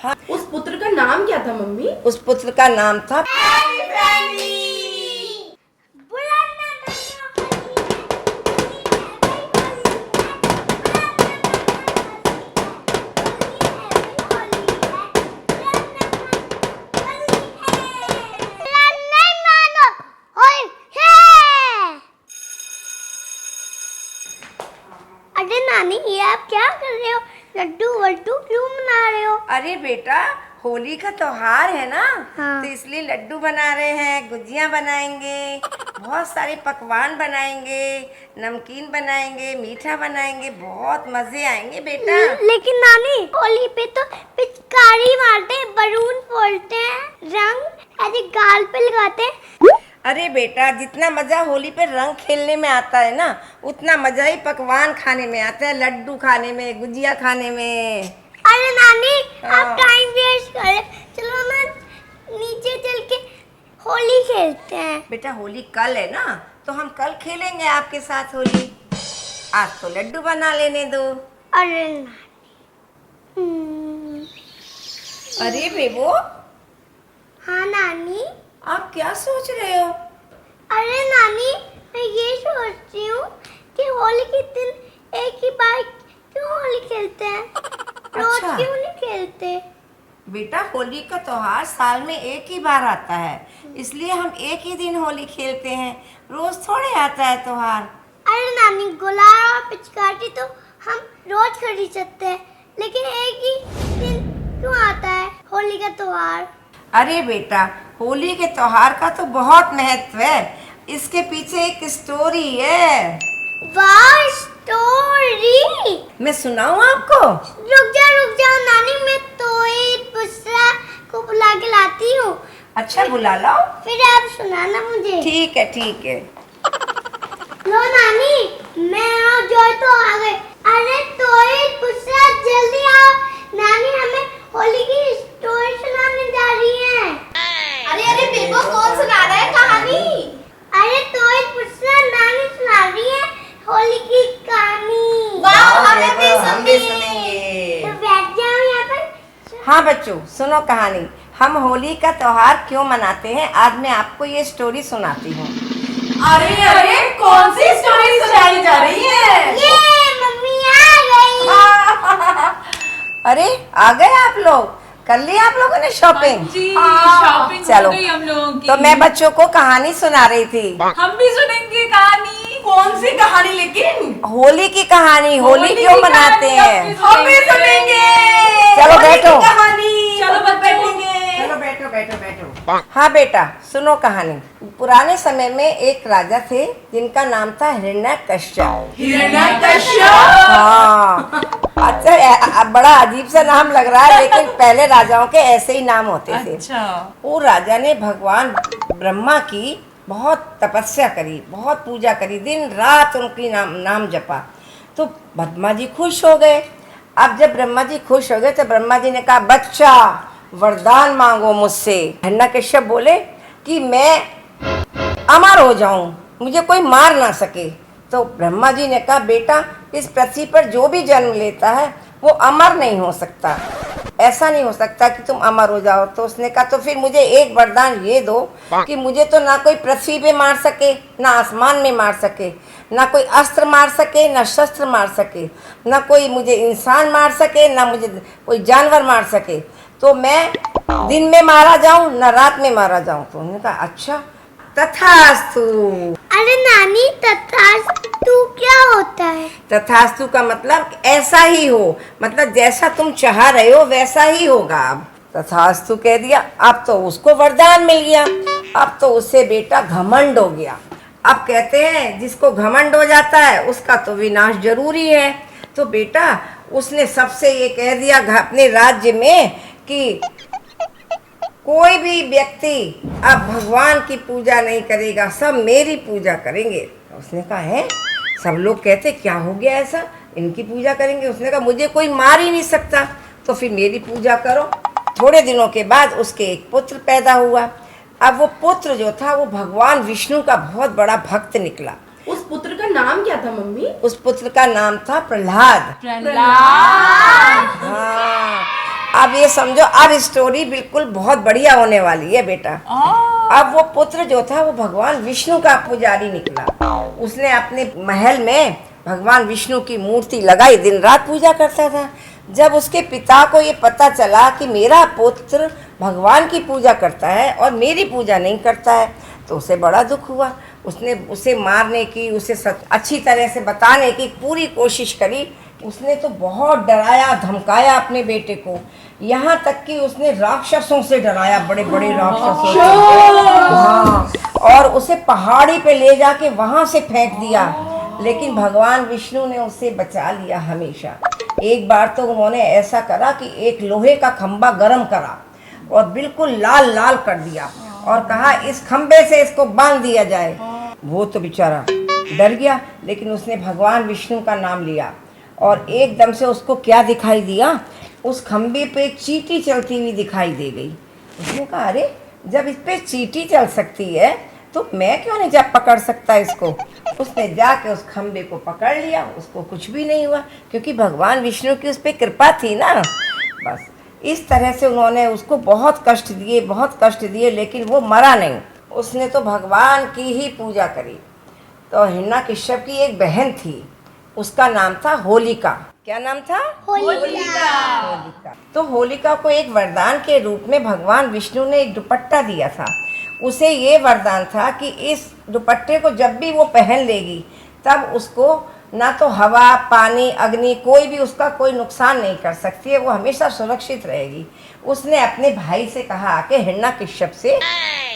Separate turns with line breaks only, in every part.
हाँ,
उस पुत्र का नाम क्या था मम्मी?
उस पुत्र का नाम था
अरे नानी, ये आप क्या कर रहे हो? लड्डू वड्डू क्यों बना रहे हो?
अरे बेटा, होली का त्योहार है ना।
हाँ।
तो इसलिए लड्डू बना रहे हैं, गुजियाँ बनाएंगे, बहुत सारे पकवान बनाएंगे, नमकीन बनाएंगे, मीठा बनाएंगे, बहुत मजे आएंगे बेटा।
लेकिन नानी, होली पे तो पिचकारी मारते हैं, बलून फोड़ते हैं, रंग ऐसे गाल पे लगाते हैं।
अरे बेटा, जितना मजा होली पे रंग खेलने में आता है ना, उतना मजा ही पकवान खाने में आता है, लड्डू खाने में, गुजिया खाने में।
अरे नानी,
हाँ।
आप टाइम वेस्ट कर रहे हो। चलो ना नीचे चल के होली खेलते हैं।
बेटा, होली कल है ना, तो हम कल खेलेंगे आपके साथ होली। आज तो लड्डू बना लेने दो।
अरे नानी,
अरे बेबो,
हाँ नानी।
आप क्या सोच रहे हो?
अरे नानी, मैं ये सोचती हूँ कि होली के दिन एक ही बार क्यों होली खेलते हैं, रोज
अच्छा।
क्यों नहीं खेलते?
बेटा, होली का त्योहार साल में एक ही बार आता है, इसलिए हम एक ही दिन होली खेलते हैं, रोज थोड़े आता है त्योहार।
अरे नानी, गुलाल और पिचकारी तो हम रोज खरीद सकते हैं, लेकिन एक ही दिन क्यों आता है होली का त्योहार?
अरे बेटा, होली के त्योहार का तो बहुत महत्व है, इसके पीछे एक स्टोरी है।
वाह, स्टोरी!
मैं सुनाऊं आपको?
रुक जा नानी, मैं तोई पुसरा को बुला के लाती हूँ।
अच्छा, बुला लाओ।
फिर आप सुनाना मुझे।
ठीक है, ठीक है।
लो नानी, मैं और जॉय तो आ गए। अरे तोई पुसरा, जल्दी आओ, नानी हमें होली की स्टोरी सुनाने जा रही है।
अरे बेबो, कौन सुना रहा है कहानी?
अरे तोई पुसरा, नानी सुना रही है होली की कहानी।
वाह, हमें
देखो,
भी
हम भी
तो
सुनेंगे।
बैठ जाओ यहाँ पर।
हाँ बच्चों, सुनो कहानी। हम होली का त्योहार क्यों मनाते हैं, आज मैं आपको ये स्टोरी सुनाती हूँ।
अरे कौन सी स्टोरी सुनाई जा रही है?
ये मम्मी आ गई।
अरे, आ गए आप लोग? कर ली आप लोगों ने शॉपिंग?
जी,
हाँ,
शॉपिंग
चलो।
हो गई हम लोगों की।
तो मैं बच्चों को कहानी सुना रही थी।
हम भी सुनेंगे कहानी।
कौन सी कहानी लेकिन?
होली की कहानी, होली क्यों
की
मनाते
कहानी
हैं।
हम भी सुनेंगे।
चलो
होली की
बैठो।
कहानी।
चलो बैठेंगे।
चलो बैठो बैठो बैठो। हाँ बेटा, सुनो कहानी। पुराने समय में एक राजा थे जिनका नाम था हिरण्यकश्यप।
हिरण्यकश्यप।
हाँ, अच्छा, बड़ा अजीब सा नाम लग रहा है, लेकिन पहले राजाओं के ऐसे ही नाम होते थे।
अच्छा।
वो राजा ने भगवान ब्रह्मा की बहुत तपस्या करी, बहुत पूजा करी, दिन रात उनकी नाम जपा। तो ब्रह्मा जी खुश हो गए। अब जब ब्रह्मा जी खुश हो गए तो ब्रह्मा जी ने कहा, बच्चा वरदान मांगो मुझसे। हिरण्यकश्यप बोले कि मैं अमर हो जाऊं, मुझे कोई मार ना सके। तो ब्रह्मा जी ने कहा, बेटा, इस पृथ्वी पर जो भी जन्म लेता है वो अमर नहीं हो सकता, ऐसा नहीं हो सकता कि तुम अमर हो जाओ। तो उसने कहा, तो फिर मुझे एक वरदान ये दो कि मुझे तो ना कोई पृथ्वी पे मार सके, ना आसमान में मार सके, ना कोई अस्त्र मार सके, ना शस्त्र मार सके, ना कोई मुझे इंसान मार सके, ना मुझे कोई जानवर मार सके, तो मैं दिन में मारा जाऊं ना रात में मारा जाऊं। तो उन्होंने कहा, अच्छा, तथास्तु।
अरे नानी, तथास्तु क्या होता है?
तथास्तु का मतलब ऐसा ही हो, मतलब जैसा तुम चाह रहे हो वैसा ही होगा। अब तथास्तु कह दिया, अब तो उसको वरदान मिल गया। अब तो उससे बेटा घमंड हो गया। अब कहते हैं जिसको घमंड हो जाता है उसका तो विनाश जरूरी है। तो बेटा, उसने सबसे ये कह दिया अपने राज्य में कि कोई भी व्यक्ति अब भगवान की पूजा नहीं करेगा, सब मेरी पूजा करेंगे। उसने कहा, है, सब लोग कहते क्या हो गया ऐसा, इनकी पूजा करेंगे? उसने कहा, मुझे कोई मार ही नहीं सकता, तो फिर मेरी पूजा करो। थोड़े दिनों के बाद उसके एक पुत्र पैदा हुआ। अब वो पुत्र जो था वो भगवान विष्णु का बहुत बड़ा भक्त निकला।
उस पुत्र का नाम क्या था मम्मी?
उस पुत्र का नाम था प्रहलाद।
प्रहलाद।
हाँ, अब ये समझो अब स्टोरी बिल्कुल बहुत बढ़िया होने वाली है बेटा। अब वो पुत्र जो था वो भगवान विष्णु का पुजारी निकला। उसने अपने महल में भगवान विष्णु की मूर्ति लगाई, दिन रात पूजा करता था। जब उसके पिता को ये पता चला कि मेरा पुत्र भगवान की पूजा करता है और मेरी पूजा नहीं करता है, तो उसे बड़ा दुख हुआ। उसने उसे मारने की, उसे अच्छी तरह से बताने की पूरी कोशिश करी। उसने तो बहुत डराया धमकाया अपने बेटे को, यहाँ तक कि उसने राक्षसों से डराया, बड़े बड़े राक्षसों से। हाँ, और उसे पहाड़ी पे ले जाके वहाँ से फेंक दिया। लेकिन भगवान विष्णु ने उसे बचा लिया हमेशा। एक बार तो उन्होंने ऐसा करा कि एक लोहे का खंबा गर्म करा और बिल्कुल लाल लाल कर दिया और कहा इस खंबे से इसको बांध दिया जाए। वो तो बेचारा डर गया, लेकिन उसने भगवान विष्णु का नाम लिया और एकदम से उसको क्या दिखाई दिया, उस खंबे पे एक चींटी चलती हुई दिखाई दे गई। उसने कहा अरे जब इस पे चींटी चल सकती है तो मैं क्यों नहीं जा पकड़ सकता इसको। उसने जाके उस खंबे को पकड़ लिया, उसको कुछ भी नहीं हुआ क्योंकि भगवान विष्णु की उस पर कृपा थी ना। बस इस तरह से उन्होंने उसको बहुत कष्ट दिए, लेकिन वो मरा नहीं। उसने तो भगवान की ही पूजा करी। तो हिरण्यकश्यप की एक बहन थी, उसका नाम था होलिका। क्या नाम था? होलिका। तो होलिका को एक वरदान के रूप में भगवान विष्णु ने एक दुपट्टा दिया था। उसे ये वरदान था कि इस दुपट्टे को जब भी वो पहन लेगी तब उसको ना तो हवा, पानी, अग्नि कोई भी उसका कोई नुकसान नहीं कर सकती है, वो हमेशा सुरक्षित रहेगी। उसने अपने भाई से कहा कि हिरण्यकश्यप से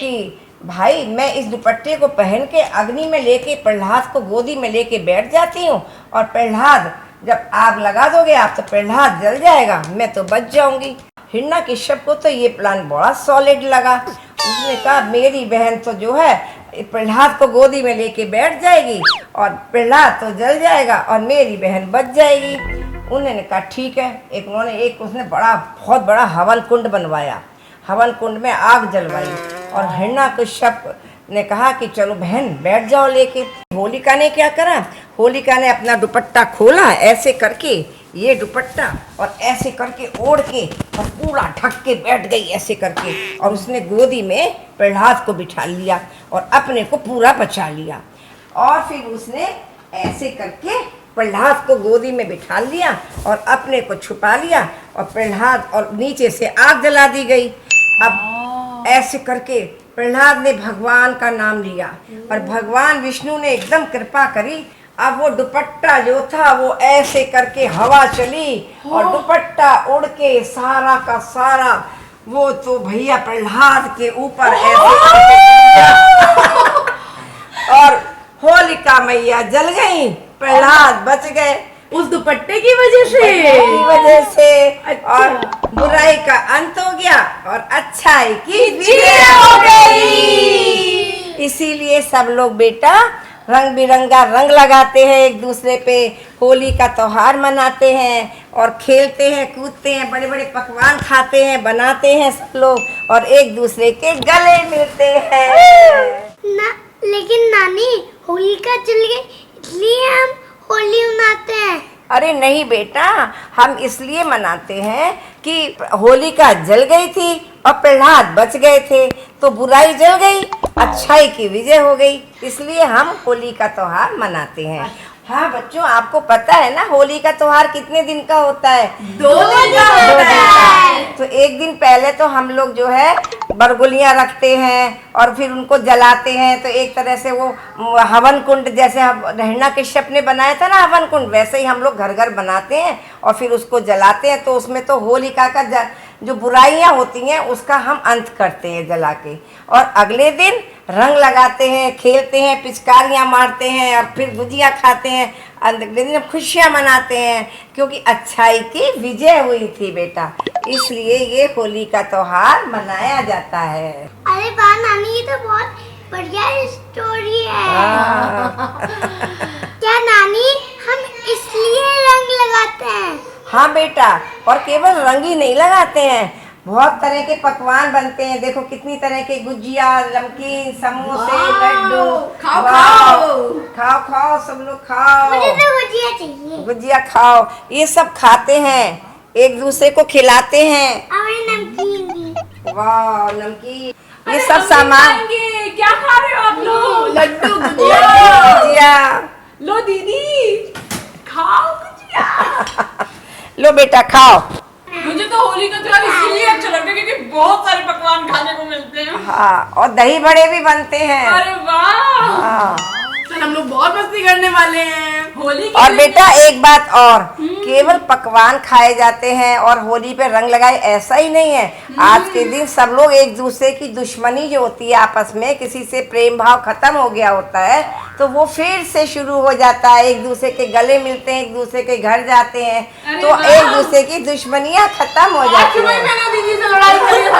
कि भाई मैं इस दुपट्टे को पहन के अग्नि में लेके प्रहलाद को गोदी में लेके बैठ जाती हूँ और प्रहलाद जब आग लगा दोगे आप तो प्रहलाद जल जाएगा, मैं तो बच जाऊंगी। हिरण्यकश्यप को तो ये प्लान बड़ा सॉलिड लगा। उसने कहा मेरी बहन तो जो है प्रहलाद को गोदी में लेके बैठ जाएगी और प्रहलाद तो जल जाएगा और मेरी बहन बच जाएगी। उन्होंने कहा ठीक है। उसने बहुत बड़ा हवन कुंड बनवाया, हवन कुंड में आग जलवाई और हिरण्यकश्यप ने कहा कि चलो बहन बैठ जाओ लेके। होलिका ने क्या करा, होलिका ने अपना दुपट्टा खोला ऐसे करके, ये दुपट्टा और ऐसे करके ओढ़ के और पूरा ढक के बैठ गई ऐसे करके, और उसने गोदी में प्रहलाद को बिठा लिया और अपने को पूरा बचा लिया। और फिर उसने ऐसे करके प्रहलाद को गोदी में बिठा लिया और अपने को छुपा लिया और प्रहलाद और नीचे से आग जला दी गई। अब ऐसे करके प्रहलाद ने भगवान का नाम लिया और भगवान विष्णु ने एकदम कृपा करी। अब वो दुपट्टा जो था वो ऐसे करके हवा चली और दुपट्टा उड़ के सारा का सारा वो तो भैया प्रहलाद के ऊपर ऐसे और होलिका मैया जल गई, प्रहलाद बच गए
उस दुपट्टे की वजह से।
अच्छा। और बुराई का अंत हो गया और अच्छाई की विजय हो गई। इसीलिए सब लोग बेटा रंग बिरंगा रंग लगाते हैं, एक दूसरे पे होली का त्योहार मनाते हैं और खेलते हैं, कूदते हैं, बड़े बड़े पकवान खाते हैं, बनाते हैं सब लोग और एक दूसरे के गले मिलते हैं
ना। लेकिन नानी होलिका जल गई इसलिए हम होली मनाते हैं।
अरे नहीं बेटा, हम इसलिए मनाते हैं कि होलिका जल गई थी और प्रहलाद बच गए थे, तो बुराई जल गई, अच्छाई की विजय हो गई, इसलिए हम होली का त्योहार मनाते हैं। हाँ बच्चों, आपको पता है ना होली का त्योहार कितने दिन का होता है?
2 दिन का होता है।
तो एक दिन पहले तो हम लोग जो है बरगुलियाँ रखते हैं और फिर उनको जलाते हैं। तो एक तरह से वो हवन कुंड जैसे हिरण्यकश्यप ने बनाया था ना हवन कुंड, वैसे ही हम लोग घर घर बनाते हैं और फिर उसको जलाते हैं। तो उसमें तो होलिका का जो बुराइयाँ होती हैं उसका हम अंत करते हैं जला के, और अगले दिन रंग लगाते हैं, खेलते हैं, पिचकारियाँ मारते हैं और फिर गुजिया खाते हैं। अगले दिन खुशियाँ मनाते हैं क्योंकि अच्छाई की विजय हुई थी बेटा, इसलिए ये होली का त्योहार मनाया जाता है।
अरे वाह नानी, ये तो बहुत बढ़िया स्टोरी है। क्या नानी हम इसलिए रंग लगाते हैं?
हाँ बेटा, और केवल रंग ही नहीं लगाते हैं, बहुत तरह के पकवान बनते हैं। देखो कितनी तरह के गुजिया, नमकीन, समोसे, लड्डू।
खाओ
खाओ खाओ सब लोग खाओ,
मुझे तो गुजिया चाहिए।
गुजिया खाओ, ये सब खाते हैं। एक दूसरे को खिलाते हैं।
और नमकीन भी।
वाह नमकीन, ये
अरे
सब
हम भी
सामान।
खाएंगे। क्या खा रहे हो आप लोग?
लड्डू
गुजिया।
लो दीदी खाओ गुजिया।
लो बेटा खाओ।
मुझे तो होली का त्योहार इसलिए अच्छा लगता है क्योंकि बहुत सारे पकवान खाने को मिलते हैं।
हाँ, और दही बड़े भी बनते हैं।
अरे वाह,
हाँ।
कल हम लोग बहुत मस्ती करने वाले हैं।
होली के
और
दिन
बेटा एक बात और, केवल पकवान खाए जाते हैं और होली पे रंग लगाए ऐसा ही नहीं है। आज के दिन सब लोग एक दूसरे की दुश्मनी जो होती है आपस में, किसी से प्रेम भाव खत्म हो गया होता है तो वो फिर से शुरू हो जाता है। एक दूसरे के गले मिलते हैं, एक दूसरे के घर जाते हैं,
अरे
तो
वाह।
एक दूसरे की दुश्मनियां खत्म हो
आज
जाती
सुबह
हैं।
मैंने दीदी से लड़ाई करी है।